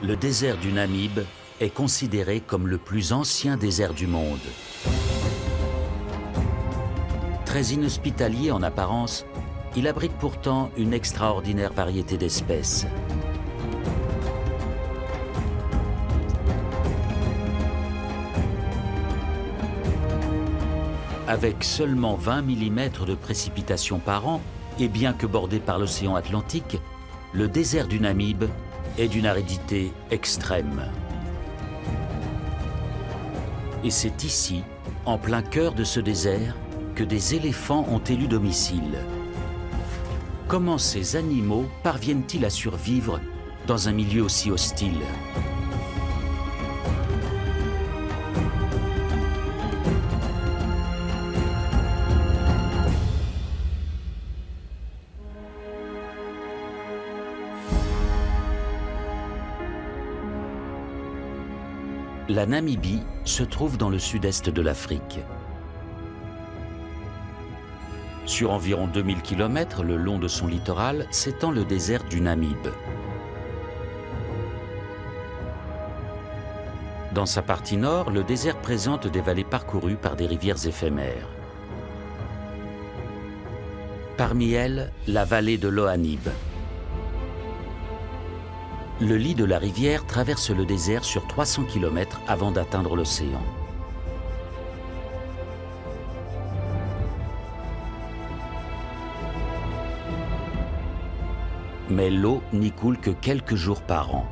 Le désert du Namib est considéré comme le plus ancien désert du monde. Très inhospitalier en apparence, il abrite pourtant une extraordinaire variété d'espèces. Avec seulement 20 mm de précipitations par an, et bien que bordé par l'océan Atlantique, le désert du Namib est d'une aridité extrême. Et c'est ici, en plein cœur de ce désert, que des éléphants ont élu domicile. Comment ces animaux parviennent-ils à survivre dans un milieu aussi hostile ? La Namibie se trouve dans le sud-est de l'Afrique. Sur environ 2000 km le long de son littoral s'étend le désert du Namib. Dans sa partie nord, le désert présente des vallées parcourues par des rivières éphémères. Parmi elles, la vallée de l'Ohanib. Le lit de la rivière traverse le désert sur 300 km avant d'atteindre l'océan. Mais l'eau n'y coule que quelques jours par an.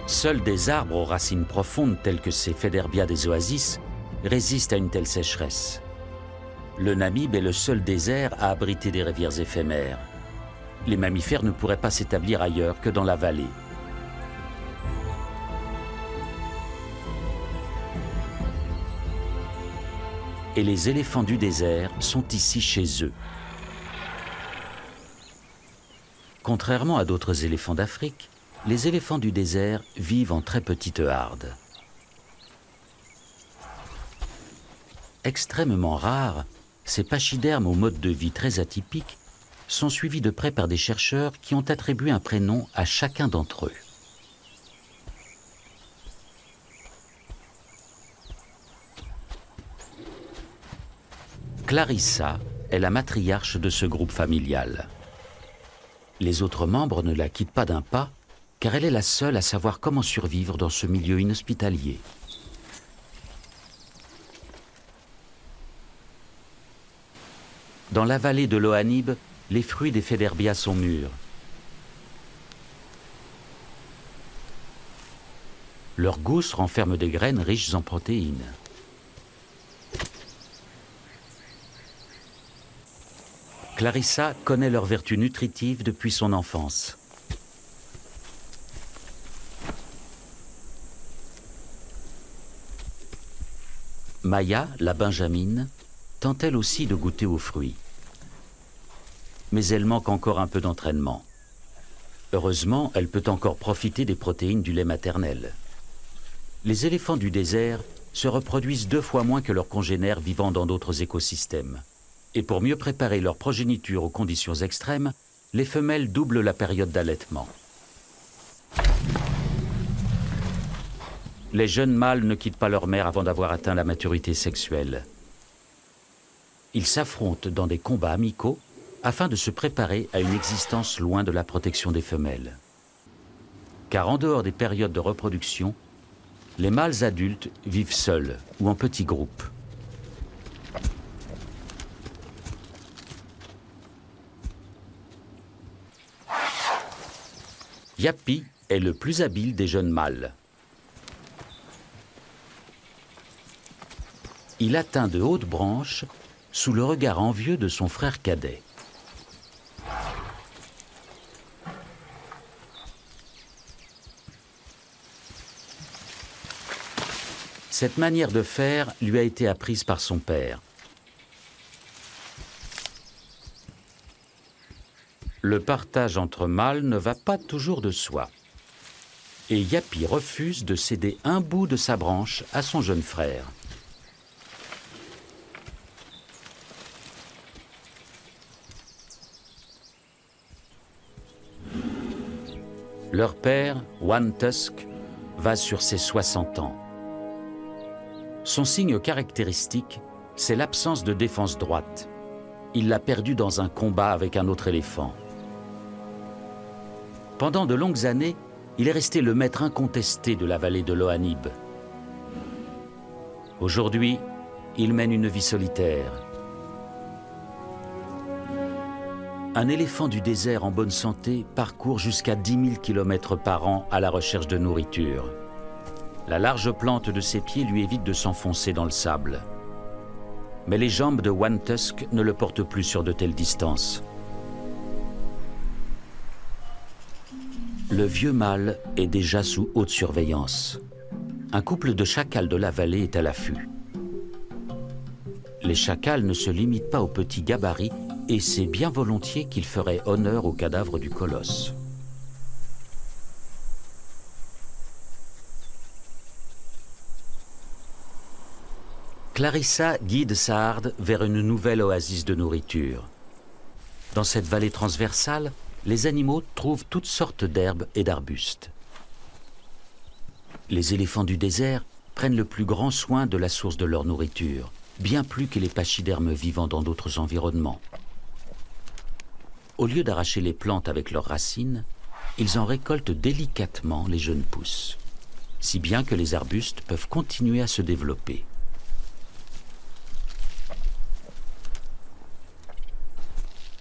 Seuls des arbres aux racines profondes tels que ces Faidherbia des oasis résistent à une telle sécheresse. Le Namib est le seul désert à abriter des rivières éphémères. Les mammifères ne pourraient pas s'établir ailleurs que dans la vallée. Et les éléphants du désert sont ici chez eux. Contrairement à d'autres éléphants d'Afrique, les éléphants du désert vivent en très petite harde. Extrêmement rares, ces pachydermes au mode de vie très atypique sont suivis de près par des chercheurs qui ont attribué un prénom à chacun d'entre eux. Clarissa est la matriarche de ce groupe familial. Les autres membres ne la quittent pas d'un pas, car elle est la seule à savoir comment survivre dans ce milieu inhospitalier. Dans la vallée de l'Ohanib, les fruits des Faidherbia sont mûrs. Leurs gousses renferment des graines riches en protéines. Clarissa connaît leurs vertus nutritives depuis son enfance. Maya, la benjamine, tente elle aussi de goûter aux fruits. Mais elle manque encore un peu d'entraînement. Heureusement, elle peut encore profiter des protéines du lait maternel. Les éléphants du désert se reproduisent 2 fois moins que leurs congénères vivant dans d'autres écosystèmes. Et pour mieux préparer leur progéniture aux conditions extrêmes, les femelles doublent la période d'allaitement. Les jeunes mâles ne quittent pas leur mère avant d'avoir atteint la maturité sexuelle. Ils s'affrontent dans des combats amicaux afin de se préparer à une existence loin de la protection des femelles. Car en dehors des périodes de reproduction, les mâles adultes vivent seuls ou en petits groupes. Yapi est le plus habile des jeunes mâles. Il atteint de hautes branches sous le regard envieux de son frère cadet. Cette manière de faire lui a été apprise par son père. Le partage entre mâles ne va pas toujours de soi. Et Yapi refuse de céder un bout de sa branche à son jeune frère. Leur père, One Tusk, va sur ses 60 ans. Son signe caractéristique, c'est l'absence de défense droite. Il l'a perdu dans un combat avec un autre éléphant. Pendant de longues années, il est resté le maître incontesté de la vallée de l'Ohanib. Aujourd'hui, il mène une vie solitaire. Un éléphant du désert en bonne santé parcourt jusqu'à 10 000 km par an à la recherche de nourriture. La large plante de ses pieds lui évite de s'enfoncer dans le sable. Mais les jambes de One Tusk ne le portent plus sur de telles distances. Le vieux mâle est déjà sous haute surveillance. Un couple de chacals de la vallée est à l'affût. Les chacals ne se limitent pas aux petits gabarits et c'est bien volontiers qu'ils feraient honneur au cadavre du colosse. Clarissa guide Saad vers une nouvelle oasis de nourriture. Dans cette vallée transversale, les animaux trouvent toutes sortes d'herbes et d'arbustes. Les éléphants du désert prennent le plus grand soin de la source de leur nourriture, bien plus que les pachydermes vivant dans d'autres environnements. Au lieu d'arracher les plantes avec leurs racines, ils en récoltent délicatement les jeunes pousses, si bien que les arbustes peuvent continuer à se développer.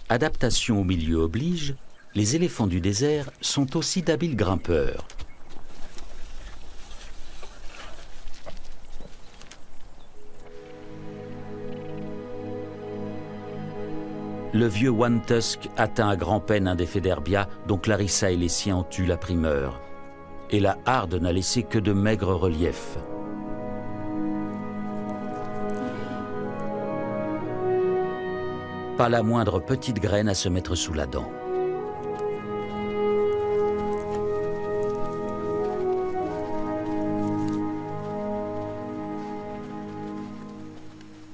Adaptation au milieu oblige, les éléphants du désert sont aussi d'habiles grimpeurs. Le vieux One Tusk atteint à grand-peine un des Féderbia dont Clarissa et les siens ont eu la primeur. Et la harde n'a laissé que de maigres reliefs. Pas la moindre petite graine à se mettre sous la dent.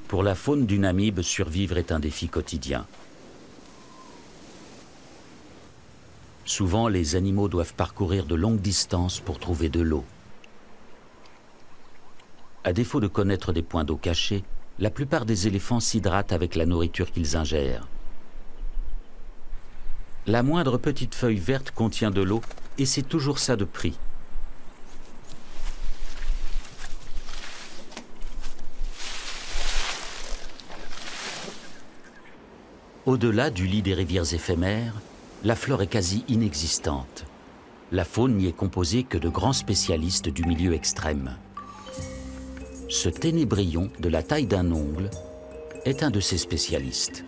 Pour la faune du Namib, survivre est un défi quotidien. Souvent, les animaux doivent parcourir de longues distances pour trouver de l'eau. À défaut de connaître des points d'eau cachés, la plupart des éléphants s'hydratent avec la nourriture qu'ils ingèrent. La moindre petite feuille verte contient de l'eau et c'est toujours ça de prix. Au-delà du lit des rivières éphémères, la flore est quasi inexistante. La faune n'y est composée que de grands spécialistes du milieu extrême. Ce ténébrion de la taille d'un ongle est un de ces spécialistes.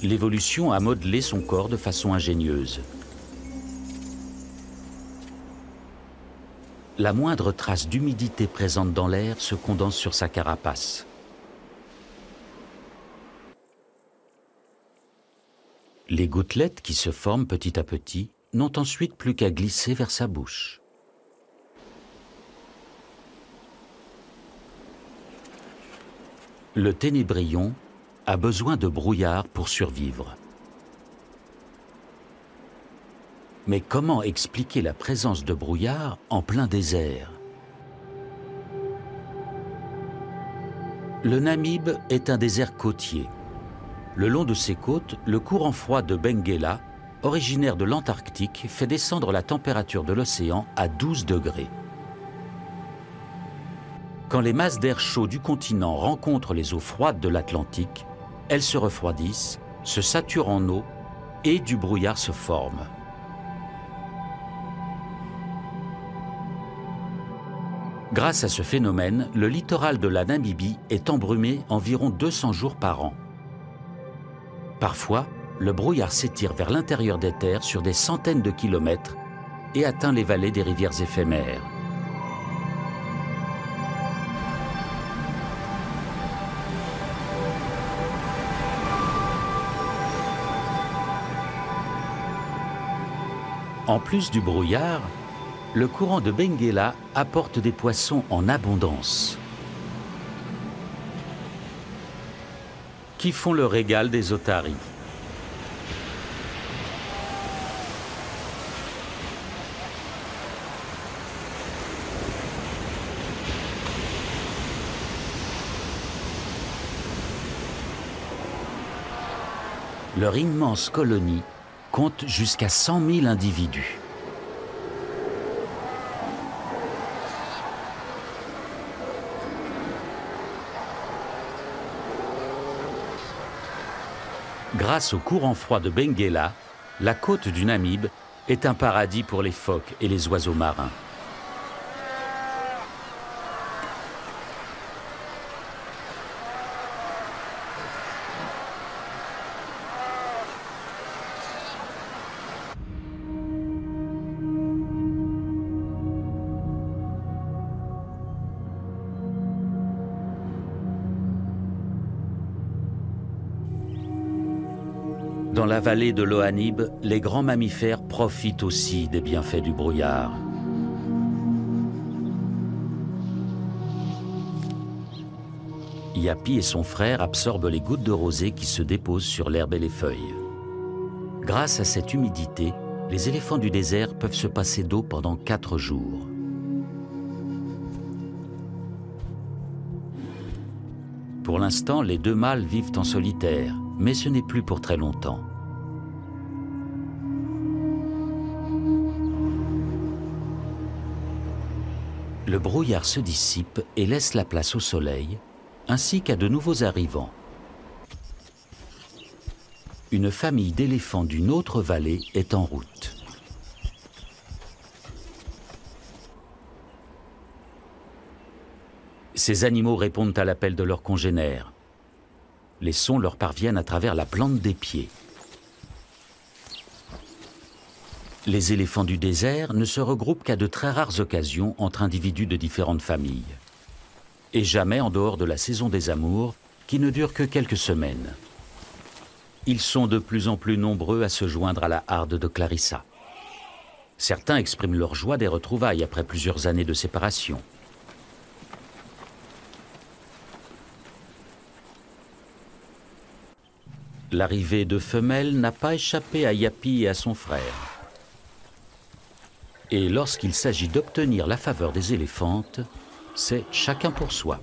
L'évolution a modelé son corps de façon ingénieuse. La moindre trace d'humidité présente dans l'air se condense sur sa carapace. Les gouttelettes qui se forment petit à petit n'ont ensuite plus qu'à glisser vers sa bouche. Le ténébrion a besoin de brouillard pour survivre. Mais comment expliquer la présence de brouillard en plein désert? Le Namib est un désert côtier. Le long de ses côtes, le courant froid de Benguela, originaire de l'Antarctique, fait descendre la température de l'océan à 12 degrés. Quand les masses d'air chaud du continent rencontrent les eaux froides de l'Atlantique, elles se refroidissent, se saturent en eau et du brouillard se forme. Grâce à ce phénomène, le littoral de la Namibie est embrumé environ 200 jours par an. Parfois, le brouillard s'étire vers l'intérieur des terres sur des centaines de kilomètres et atteint les vallées des rivières éphémères. En plus du brouillard, le courant de Benguela apporte des poissons en abondance, qui font le régal des otaries. Leur immense colonie compte jusqu'à 100 000 individus. Grâce au courant froid de Benguela, la côte du Namibe est un paradis pour les phoques et les oiseaux marins. Dans la vallée de l'Ohanib, les grands mammifères profitent aussi des bienfaits du brouillard. Yapi et son frère absorbent les gouttes de rosée qui se déposent sur l'herbe et les feuilles. Grâce à cette humidité, les éléphants du désert peuvent se passer d'eau pendant 4 jours. Pour l'instant, les 2 mâles vivent en solitaire, mais ce n'est plus pour très longtemps. Le brouillard se dissipe et laisse la place au soleil, ainsi qu'à de nouveaux arrivants. Une famille d'éléphants d'une autre vallée est en route. Ces animaux répondent à l'appel de leurs congénères. Les sons leur parviennent à travers la plante des pieds. Les éléphants du désert ne se regroupent qu'à de très rares occasions entre individus de différentes familles. Et jamais en dehors de la saison des amours, qui ne dure que quelques semaines. Ils sont de plus en plus nombreux à se joindre à la harde de Clarissa. Certains expriment leur joie des retrouvailles après plusieurs années de séparation. L'arrivée de femelles n'a pas échappé à Yapi et à son frère. Et lorsqu'il s'agit d'obtenir la faveur des éléphantes, c'est chacun pour soi.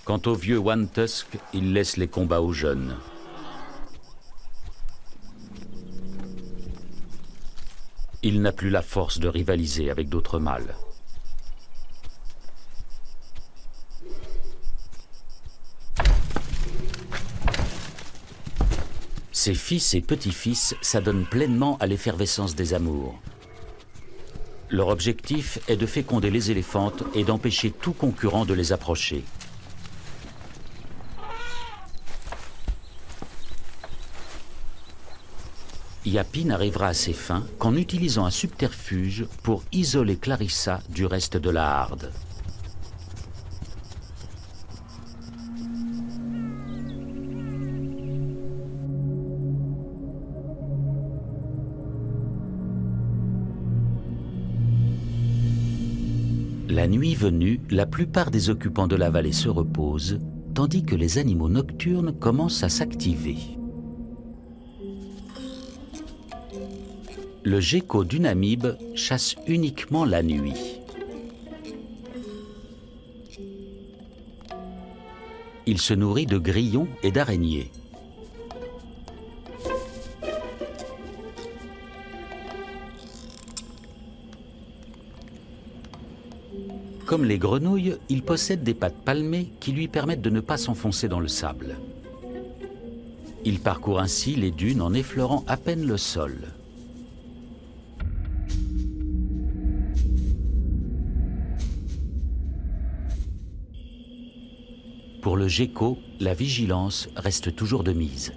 Quant au vieux One Tusk, il laisse les combats aux jeunes. Il n'a plus la force de rivaliser avec d'autres mâles. Ses fils et petits-fils s'adonnent pleinement à l'effervescence des amours. Leur objectif est de féconder les éléphantes et d'empêcher tout concurrent de les approcher. Yapi n'arrivera à ses fins qu'en utilisant un subterfuge pour isoler Clarissa du reste de la harde. La nuit venue, la plupart des occupants de la vallée se reposent, tandis que les animaux nocturnes commencent à s'activer. Le gecko du Namibe chasse uniquement la nuit. Il se nourrit de grillons et d'araignées. Comme les grenouilles, il possède des pattes palmées qui lui permettent de ne pas s'enfoncer dans le sable. Il parcourt ainsi les dunes en effleurant à peine le sol. Pour le gecko, la vigilance reste toujours de mise.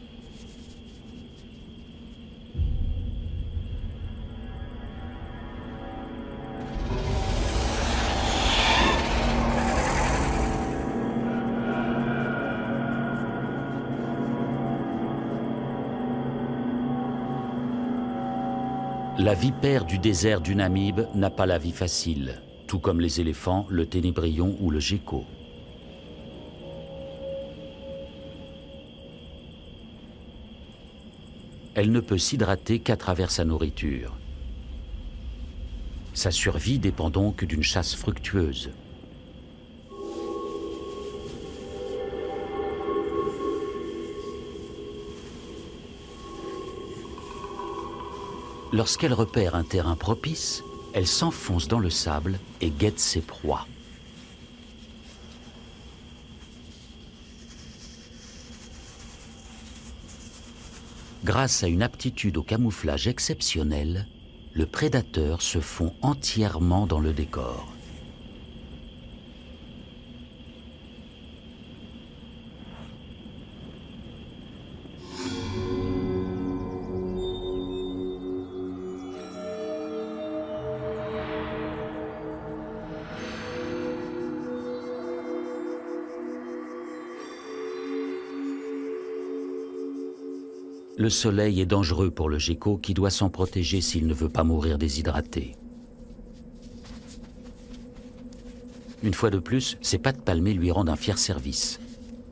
La vipère du désert du Namibe n'a pas la vie facile, tout comme les éléphants, le ténébrion ou le gecko. Elle ne peut s'hydrater qu'à travers sa nourriture. Sa survie dépend donc d'une chasse fructueuse. Lorsqu'elle repère un terrain propice, elle s'enfonce dans le sable et guette ses proies. Grâce à une aptitude au camouflage exceptionnelle, le prédateur se fond entièrement dans le décor. Le soleil est dangereux pour le gecko qui doit s'en protéger s'il ne veut pas mourir déshydraté. Une fois de plus, ses pattes palmées lui rendent un fier service.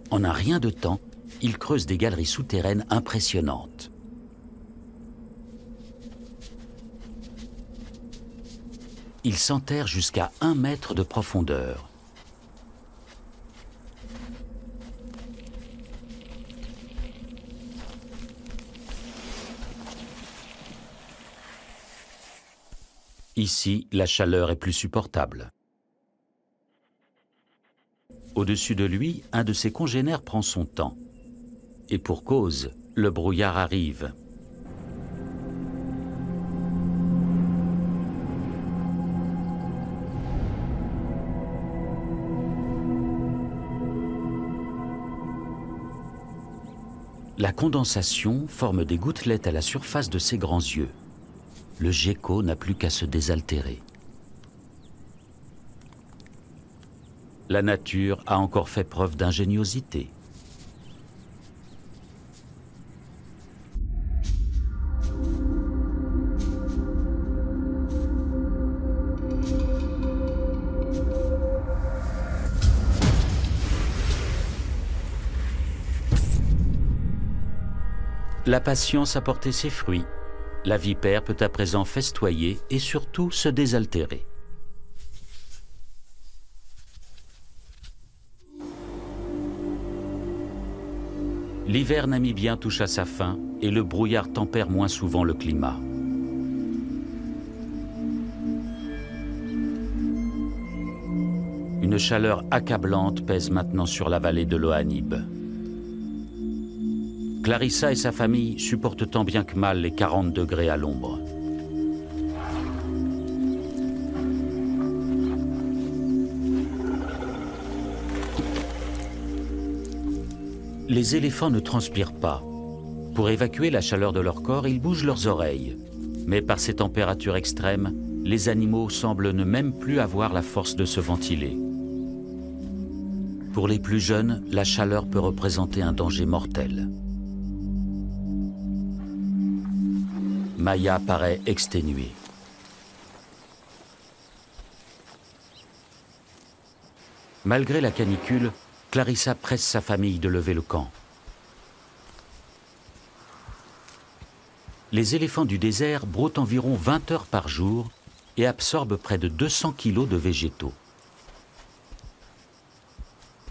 En un rien de temps, il creuse des galeries souterraines impressionnantes. Il s'enterre jusqu'à 1 mètre de profondeur. Ici, la chaleur est plus supportable. Au-dessus de lui, un de ses congénères prend son temps. Et pour cause, le brouillard arrive. La condensation forme des gouttelettes à la surface de ses grands yeux. Le gecko n'a plus qu'à se désaltérer. La nature a encore fait preuve d'ingéniosité. La patience a porté ses fruits. La vipère peut à présent festoyer et surtout se désaltérer. L'hiver namibien touche à sa fin et le brouillard tempère moins souvent le climat. Une chaleur accablante pèse maintenant sur la vallée de l'Ohanib. Clarissa et sa famille supportent tant bien que mal les 40 degrés à l'ombre. Les éléphants ne transpirent pas. Pour évacuer la chaleur de leur corps, ils bougent leurs oreilles. Mais par ces températures extrêmes, les animaux semblent ne même plus avoir la force de se ventiler. Pour les plus jeunes, la chaleur peut représenter un danger mortel. Maya paraît exténuée. Malgré la canicule, Clarissa presse sa famille de lever le camp. Les éléphants du désert broutent environ 20 heures par jour et absorbent près de 200 kilos de végétaux.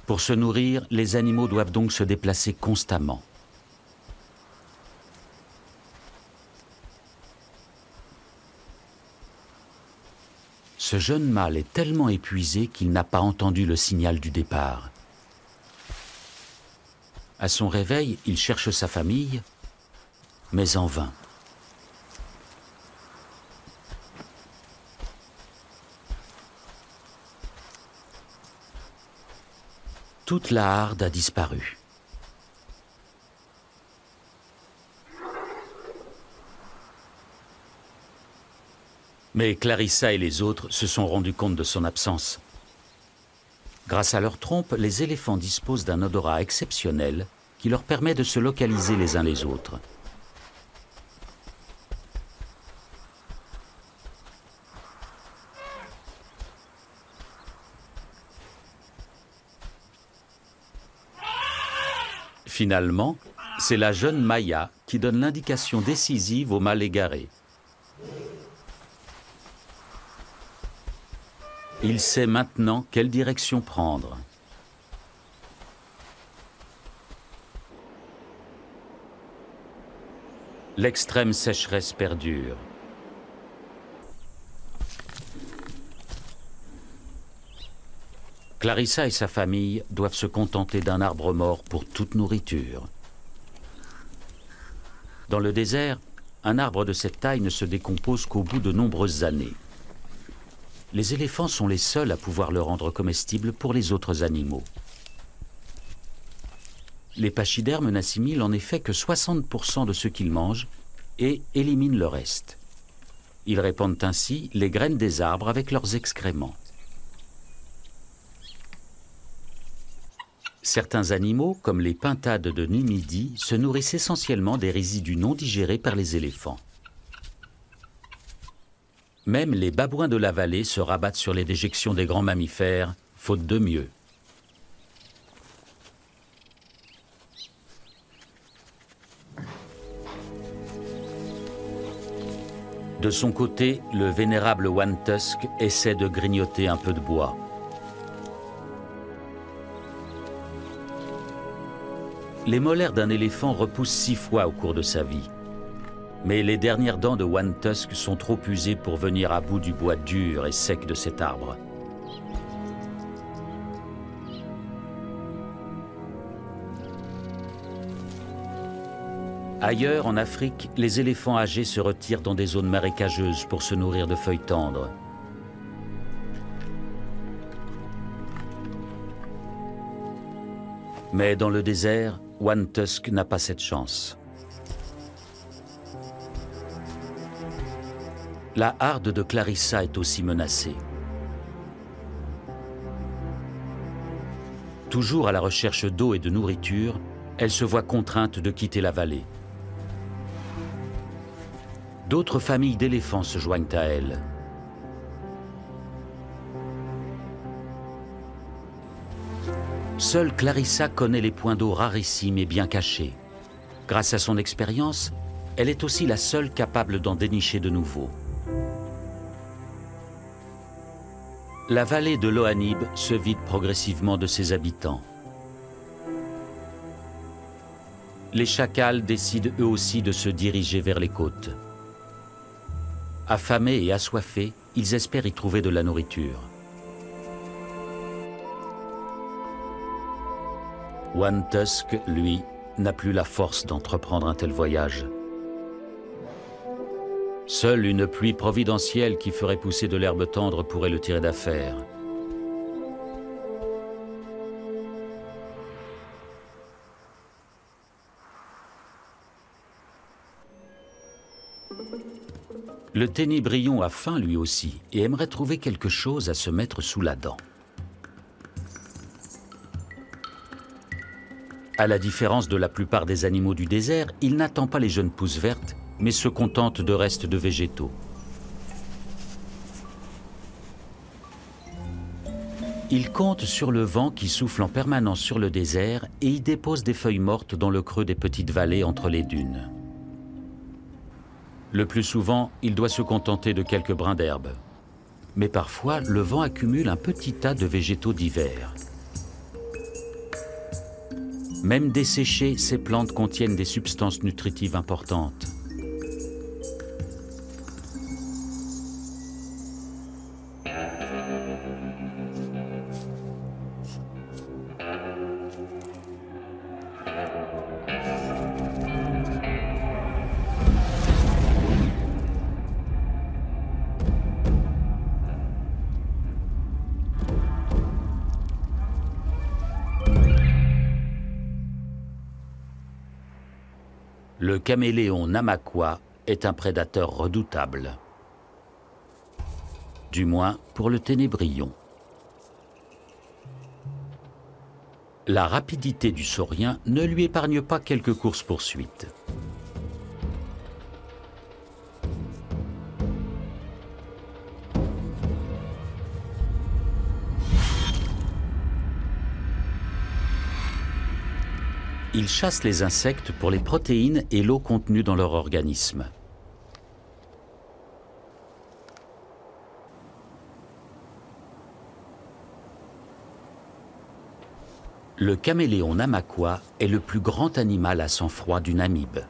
Pour se nourrir, les animaux doivent donc se déplacer constamment. Ce jeune mâle est tellement épuisé qu'il n'a pas entendu le signal du départ. À son réveil, il cherche sa famille, mais en vain. Toute la harde a disparu. Mais Clarissa et les autres se sont rendus compte de son absence. Grâce à leur trompe, les éléphants disposent d'un odorat exceptionnel qui leur permet de se localiser les uns les autres. Finalement, c'est la jeune Maya qui donne l'indication décisive au mâle égaré. Il sait maintenant quelle direction prendre. L'extrême sécheresse perdure. Clarissa et sa famille doivent se contenter d'un arbre mort pour toute nourriture. Dans le désert, un arbre de cette taille ne se décompose qu'au bout de nombreuses années. Les éléphants sont les seuls à pouvoir le rendre comestible pour les autres animaux. Les pachydermes n'assimilent en effet que 60% de ce qu'ils mangent et éliminent le reste. Ils répandent ainsi les graines des arbres avec leurs excréments. Certains animaux, comme les pintades de Numidie, se nourrissent essentiellement des résidus non digérés par les éléphants. Même les babouins de la vallée se rabattent sur les déjections des grands mammifères, faute de mieux. De son côté, le vénérable One Tusk essaie de grignoter un peu de bois. Les molaires d'un éléphant repoussent 6 fois au cours de sa vie. Mais les dernières dents de One Tusk sont trop usées pour venir à bout du bois dur et sec de cet arbre. Ailleurs, en Afrique, les éléphants âgés se retirent dans des zones marécageuses pour se nourrir de feuilles tendres. Mais dans le désert, One Tusk n'a pas cette chance. La harde de Clarissa est aussi menacée. Toujours à la recherche d'eau et de nourriture, elle se voit contrainte de quitter la vallée. D'autres familles d'éléphants se joignent à elle. Seule Clarissa connaît les points d'eau rarissimes et bien cachés. Grâce à son expérience, elle est aussi la seule capable d'en dénicher de nouveaux. La vallée de l'Ohanib se vide progressivement de ses habitants. Les chacals décident eux aussi de se diriger vers les côtes. Affamés et assoiffés, ils espèrent y trouver de la nourriture. One Tusk, lui, n'a plus la force d'entreprendre un tel voyage. Seule une pluie providentielle qui ferait pousser de l'herbe tendre pourrait le tirer d'affaire. Le ténébrion a faim lui aussi et aimerait trouver quelque chose à se mettre sous la dent. À la différence de la plupart des animaux du désert, il n'attend pas les jeunes pousses vertes, mais se contente de restes de végétaux. Il compte sur le vent qui souffle en permanence sur le désert et y dépose des feuilles mortes dans le creux des petites vallées entre les dunes. Le plus souvent, il doit se contenter de quelques brins d'herbe. Mais parfois, le vent accumule un petit tas de végétaux divers. Même desséchées, ces plantes contiennent des substances nutritives importantes. Le caméléon Namaqua est un prédateur redoutable. Du moins pour le ténébrion. La rapidité du saurien ne lui épargne pas quelques courses-poursuites. Ils chassent les insectes pour les protéines et l'eau contenue dans leur organisme. Le caméléon Namaqua est le plus grand animal à sang-froid du Namib.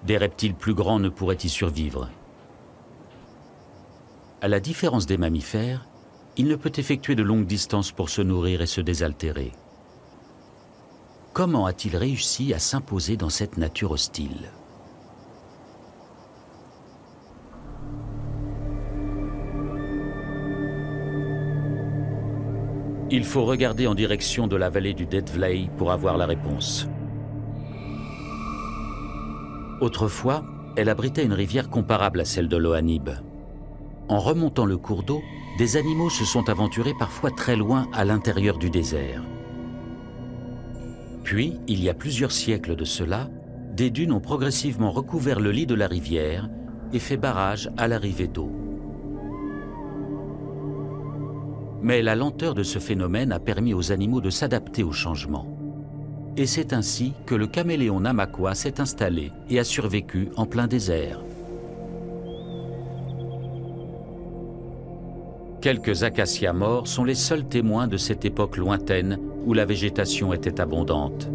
Des reptiles plus grands ne pourraient y survivre. À la différence des mammifères, il ne peut effectuer de longues distances pour se nourrir et se désaltérer. Comment a-t-il réussi à s'imposer dans cette nature hostile? Il faut regarder en direction de la vallée du Dead Valley pour avoir la réponse. Autrefois, elle abritait une rivière comparable à celle de l'Ohanib. En remontant le cours d'eau, des animaux se sont aventurés parfois très loin à l'intérieur du désert. Puis, il y a plusieurs siècles de cela, des dunes ont progressivement recouvert le lit de la rivière et fait barrage à l'arrivée d'eau. Mais la lenteur de ce phénomène a permis aux animaux de s'adapter au changement. Et c'est ainsi que le caméléon Namaqua s'est installé et a survécu en plein désert. Quelques acacias morts sont les seuls témoins de cette époque lointaine où la végétation était abondante.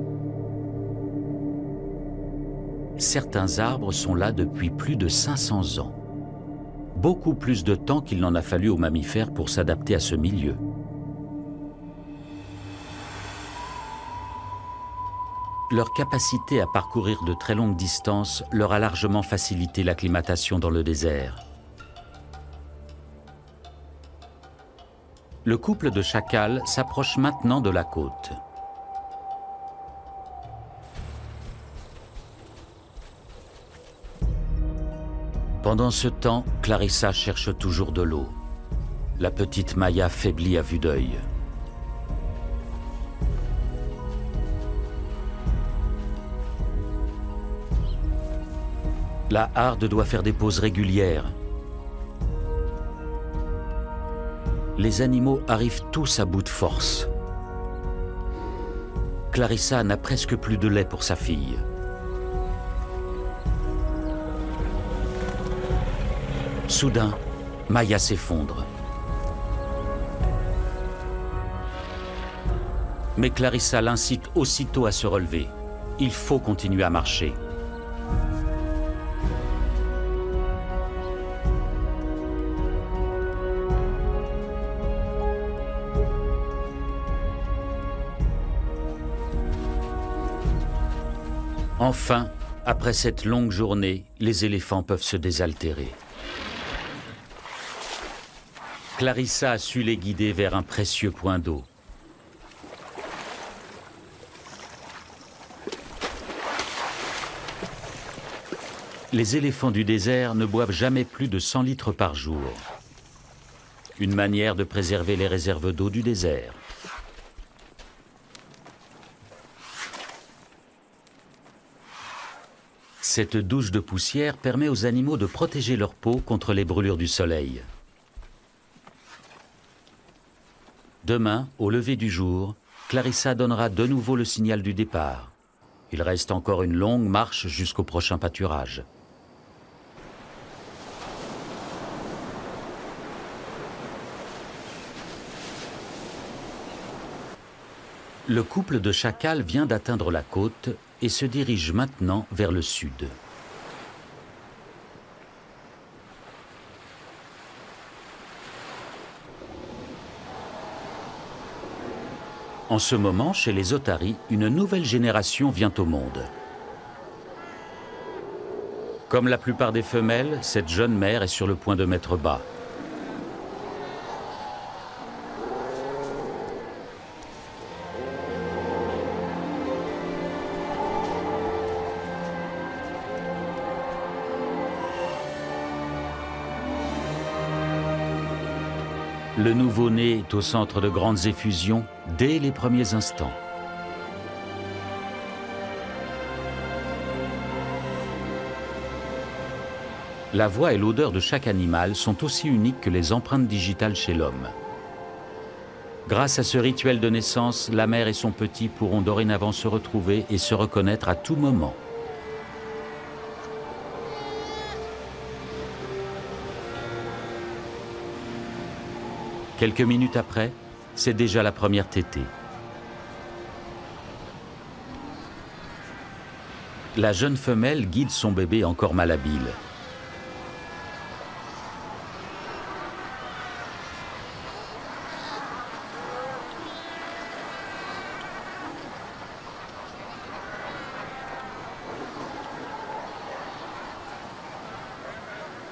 Certains arbres sont là depuis plus de 500 ans. Beaucoup plus de temps qu'il n'en a fallu aux mammifères pour s'adapter à ce milieu. Leur capacité à parcourir de très longues distances leur a largement facilité l'acclimatation dans le désert. Le couple de chacals s'approche maintenant de la côte. Pendant ce temps, Clarissa cherche toujours de l'eau. La petite Maya faiblit à vue d'œil. La harde doit faire des pauses régulières. Les animaux arrivent tous à bout de force. Clarissa n'a presque plus de lait pour sa fille. Soudain, Maya s'effondre. Mais Clarissa l'incite aussitôt à se relever. Il faut continuer à marcher. Enfin, après cette longue journée, les éléphants peuvent se désaltérer. Clarissa a su les guider vers un précieux point d'eau. Les éléphants du désert ne boivent jamais plus de 100 litres par jour. Une manière de préserver les réserves d'eau du désert. Cette douche de poussière permet aux animaux de protéger leur peau contre les brûlures du soleil. Demain, au lever du jour, Clarissa donnera de nouveau le signal du départ. Il reste encore une longue marche jusqu'au prochain pâturage. Le couple de chacals vient d'atteindre la côte et se dirige maintenant vers le sud. En ce moment, chez les otaries, une nouvelle génération vient au monde. Comme la plupart des femelles, cette jeune mère est sur le point de mettre bas. Le nouveau-né est au centre de grandes effusions dès les premiers instants. La voix et l'odeur de chaque animal sont aussi uniques que les empreintes digitales chez l'homme. Grâce à ce rituel de naissance, la mère et son petit pourront dorénavant se retrouver et se reconnaître à tout moment. Quelques minutes après, c'est déjà la première tétée. La jeune femelle guide son bébé encore malhabile.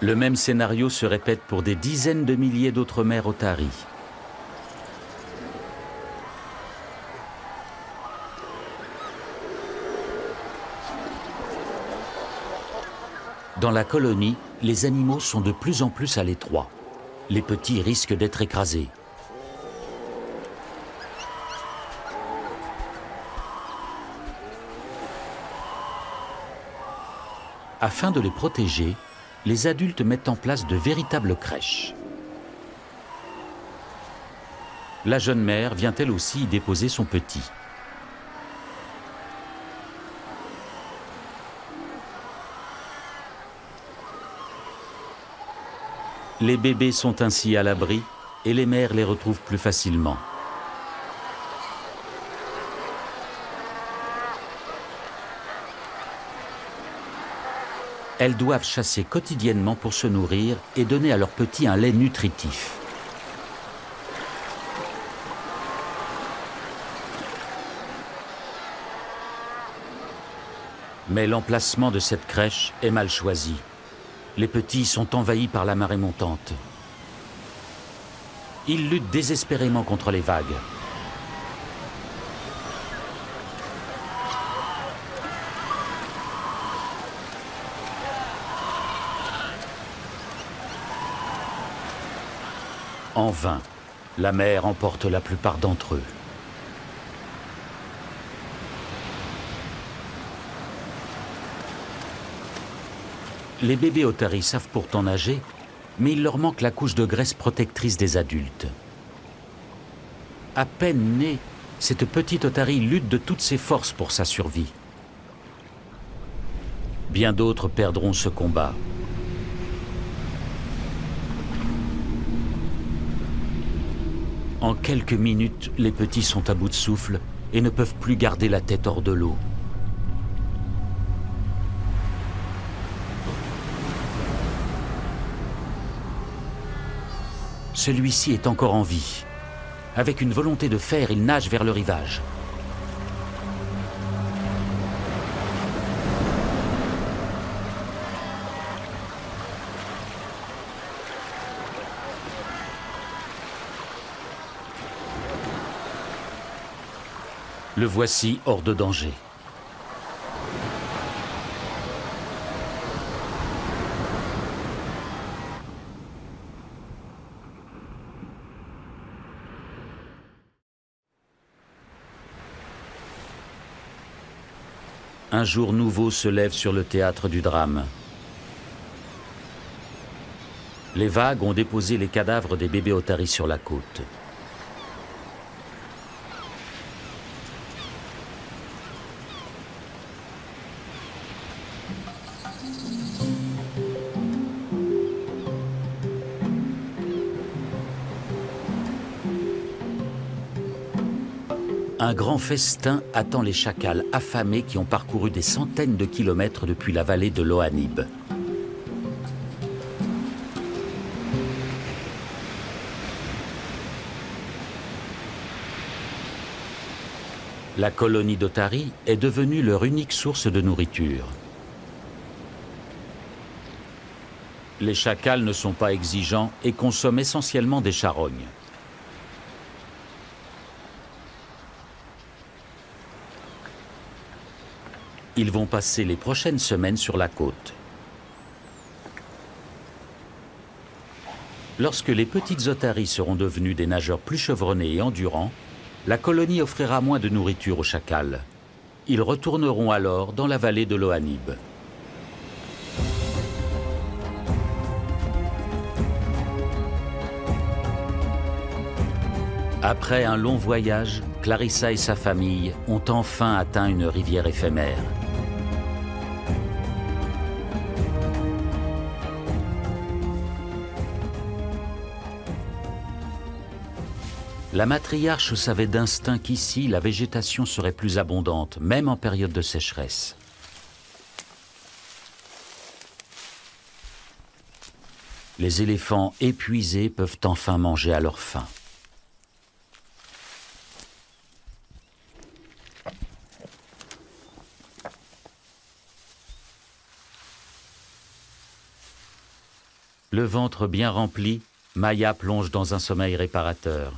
Le même scénario se répète pour des dizaines de milliers d'autres mères otaries. Dans la colonie, les animaux sont de plus en plus à l'étroit. Les petits risquent d'être écrasés. Afin de les protéger, les adultes mettent en place de véritables crèches. La jeune mère vient elle aussi y déposer son petit. Les bébés sont ainsi à l'abri et les mères les retrouvent plus facilement. Elles doivent chasser quotidiennement pour se nourrir et donner à leurs petits un lait nutritif. Mais l'emplacement de cette crèche est mal choisi. Les petits sont envahis par la marée montante. Ils luttent désespérément contre les vagues. En vain, la mer emporte la plupart d'entre eux. Les bébés otaries savent pourtant nager, mais il leur manque la couche de graisse protectrice des adultes. À peine née, cette petite otarie lutte de toutes ses forces pour sa survie. Bien d'autres perdront ce combat. En quelques minutes, les petits sont à bout de souffle et ne peuvent plus garder la tête hors de l'eau. Celui-ci est encore en vie. Avec une volonté de fer, il nage vers le rivage. Le voici hors de danger. Un jour nouveau se lève sur le théâtre du drame. Les vagues ont déposé les cadavres des bébés otaries sur la côte. Un grand festin attend les chacals affamés qui ont parcouru des centaines de kilomètres depuis la vallée de l'Ohanib. La colonie d'otaries est devenue leur unique source de nourriture. Les chacals ne sont pas exigeants et consomment essentiellement des charognes. Ils vont passer les prochaines semaines sur la côte. Lorsque les petites otaries seront devenues des nageurs plus chevronnés et endurants, la colonie offrira moins de nourriture aux chacals. Ils retourneront alors dans la vallée de l'Ohanib. Après un long voyage, Clarissa et sa famille ont enfin atteint une rivière éphémère. La matriarche savait d'instinct qu'ici, la végétation serait plus abondante, même en période de sécheresse. Les éléphants épuisés peuvent enfin manger à leur faim. Le ventre bien rempli, Maya plonge dans un sommeil réparateur.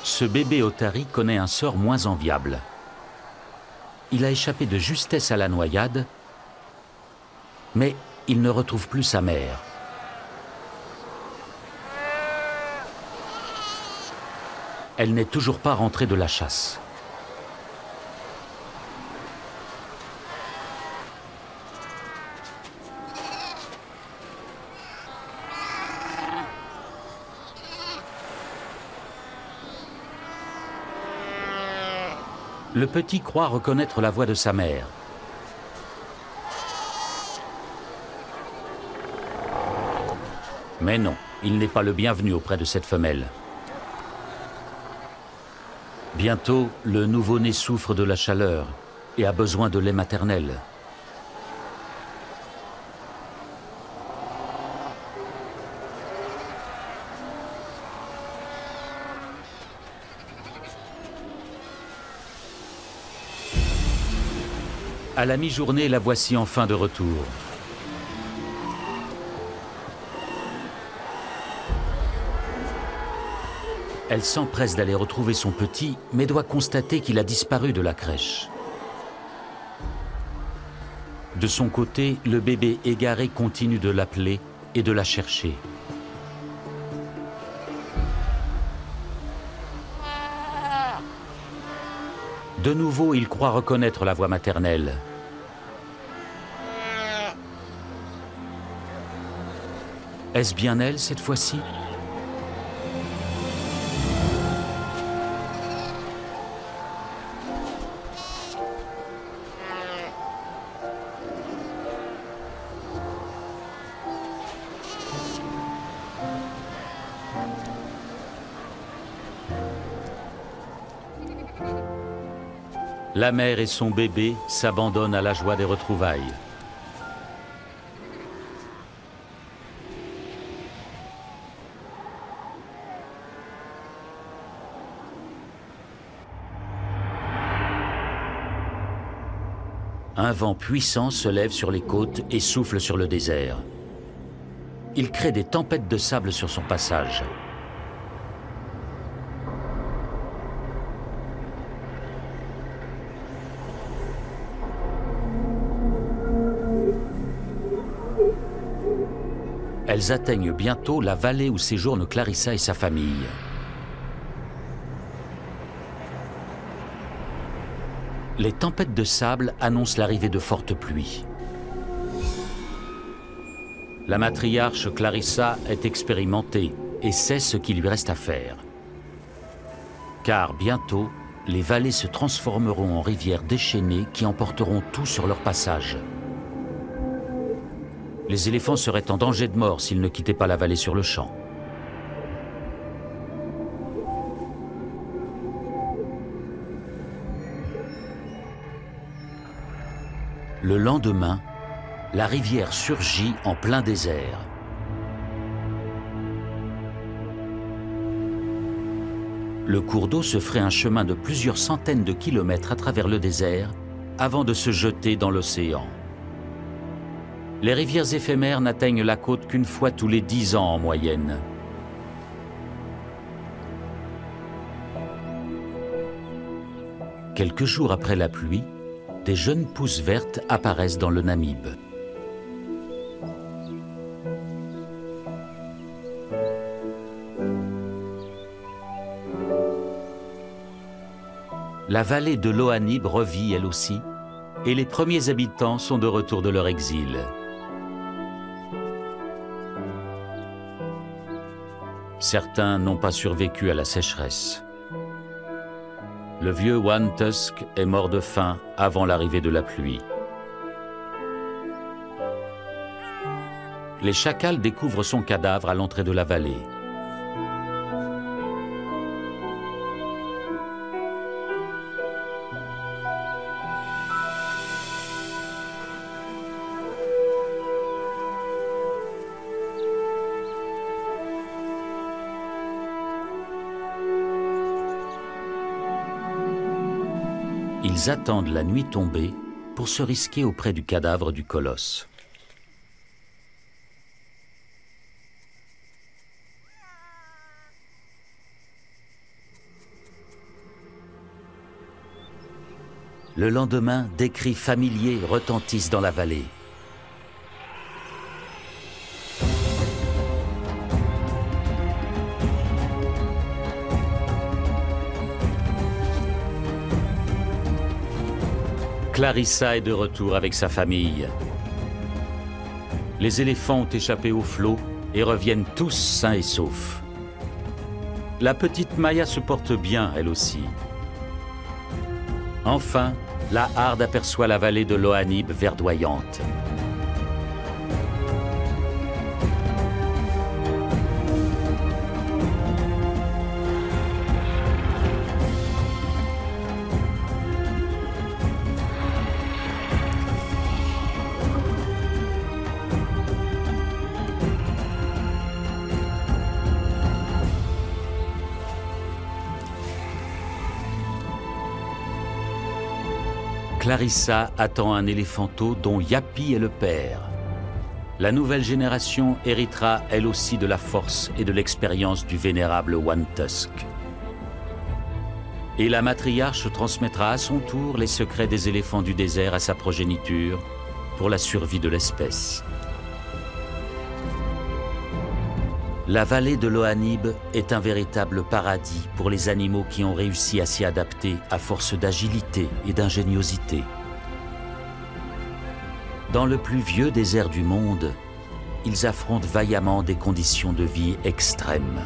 Ce bébé otari connaît un sort moins enviable. Il a échappé de justesse à la noyade, mais il ne retrouve plus sa mère. Elle n'est toujours pas rentrée de la chasse. Le petit croit reconnaître la voix de sa mère. Mais non, il n'est pas le bienvenu auprès de cette femelle. Bientôt, le nouveau-né souffre de la chaleur et a besoin de lait maternel. À la mi-journée, la voici enfin de retour. Elle s'empresse d'aller retrouver son petit, mais doit constater qu'il a disparu de la crèche. De son côté, le bébé égaré continue de l'appeler et de la chercher. De nouveau, il croit reconnaître la voix maternelle. Est-ce bien elle, cette fois-ci ? La mère et son bébé s'abandonnent à la joie des retrouvailles. Un vent puissant se lève sur les côtes et souffle sur le désert. Il crée des tempêtes de sable sur son passage. Elles atteignent bientôt la vallée où séjournent Clarissa et sa famille. Les tempêtes de sable annoncent l'arrivée de fortes pluies. La matriarche Clarissa est expérimentée et sait ce qu'il lui reste à faire. Car bientôt, les vallées se transformeront en rivières déchaînées qui emporteront tout sur leur passage. Les éléphants seraient en danger de mort s'ils ne quittaient pas la vallée sur le champ. Le lendemain, la rivière surgit en plein désert. Le cours d'eau se ferait un chemin de plusieurs centaines de kilomètres à travers le désert avant de se jeter dans l'océan. Les rivières éphémères n'atteignent la côte qu'une fois tous les 10 ans en moyenne. Quelques jours après la pluie, des jeunes pousses vertes apparaissent dans le Namib. La vallée de l'Ohanib revit elle aussi, et les premiers habitants sont de retour de leur exil. Certains n'ont pas survécu à la sécheresse. Le vieux One Tusk est mort de faim avant l'arrivée de la pluie. Les chacals découvrent son cadavre à l'entrée de la vallée. ils attendent la nuit tombée pour se risquer auprès du cadavre du colosse. Le lendemain, des cris familiers retentissent dans la vallée. Clarissa est de retour avec sa famille. Les éléphants ont échappé au flot et reviennent tous sains et saufs. La petite Maya se porte bien, elle aussi. Enfin, la harde aperçoit la vallée de l'Ohanib verdoyante. Clarissa attend un éléphanteau dont Yapi est le père. La nouvelle génération héritera elle aussi de la force et de l'expérience du vénérable One Tusk. Et la matriarche transmettra à son tour les secrets des éléphants du désert à sa progéniture pour la survie de l'espèce. La vallée de l'Ohanib est un véritable paradis pour les animaux qui ont réussi à s'y adapter à force d'agilité et d'ingéniosité. Dans le plus vieux désert du monde, ils affrontent vaillamment des conditions de vie extrêmes.